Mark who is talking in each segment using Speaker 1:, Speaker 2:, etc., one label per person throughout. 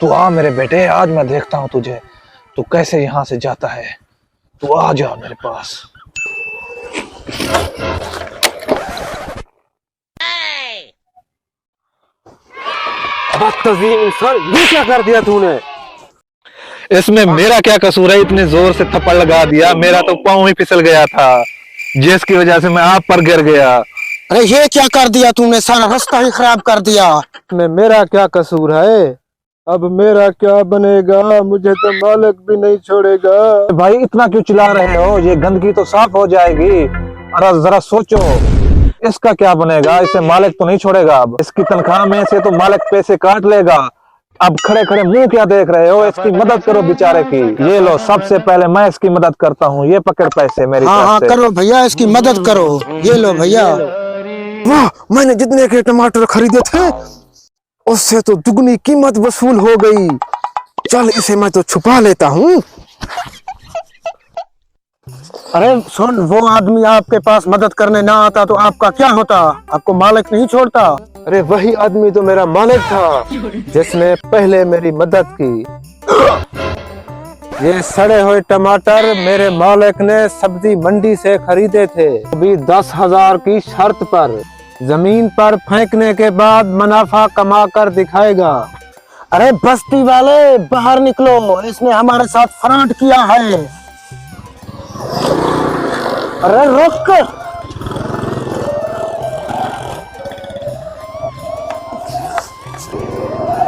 Speaker 1: तू आ मेरे बेटे, आज मैं देखता हूँ तुझे तू कैसे यहाँ से जाता है। तू आ जा मेरे पास।
Speaker 2: बदतमीज इंसान, ये क्या कर दिया तूने?
Speaker 1: इसमें मेरा क्या कसूर है? इतने जोर से थप्पड़ लगा दिया, मेरा तो पाँव ही फिसल गया था, जिसकी वजह से मैं आप पर गिर गया।
Speaker 3: अरे ये क्या कर दिया तूने, सारा रास्ता ही खराब कर दिया।
Speaker 2: में मेरा क्या कसूर है? अब मेरा क्या बनेगा? मुझे तो मालिक भी नहीं छोड़ेगा।
Speaker 1: भाई इतना क्यों चिल्ला रहे हो? ये गंदगी तो साफ हो जाएगी। अरे जरा सोचो, इसका क्या बनेगा? इसे मालिक तो नहीं छोड़ेगा। अब इसकी तनख्वाह में से तो मालिक पैसे काट लेगा। अब खड़े खड़े मुंह क्या देख रहे हो? इसकी मदद करो बेचारे की। ये लो, सबसे पहले मैं इसकी मदद करता हूँ। ये पकड़ पैसे मेरी
Speaker 3: हाँ हाँ
Speaker 1: तरफ से।
Speaker 3: करो भैया, इसकी मदद करो। ये लो भैया।
Speaker 2: वाह, मैंने जितने के टमाटर खरीदे थे उससे तो दुगनी कीमत वसूल हो गई। चल इसे मैं तो छुपा लेता हूँ।
Speaker 3: अरे सुन, वो आदमी आपके पास मदद करने ना आता तो आपका क्या होता? आपको मालिक नहीं छोड़ता।
Speaker 2: अरे वही आदमी तो मेरा मालिक था जिसने पहले मेरी मदद की। ये सड़े हुए टमाटर मेरे मालिक ने सब्जी मंडी से खरीदे थे, अभी 10,000 की शर्त पर। जमीन पर फेंकने के बाद मुनाफा कमा कर दिखाएगा।
Speaker 3: अरे बस्ती वाले बाहर निकलो, इसने हमारे साथ फ्रॉड किया है। अरे रुक।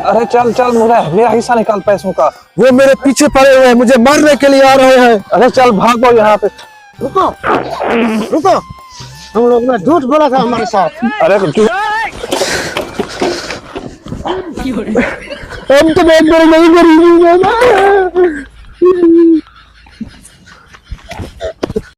Speaker 1: अरे चल चल, मेरा हिस्सा निकाल पैसों का।
Speaker 2: वो मेरे पीछे पड़े हुए हैं, मुझे मारने के लिए आ रहे हैं।
Speaker 1: अरे चल भागो यहाँ पे।
Speaker 3: रुको रुको, हम लोग ने झूठ बोला था हमारे साथ।
Speaker 1: अरे क्यों?
Speaker 2: हम तो बहुत बड़े नहीं करेंगे।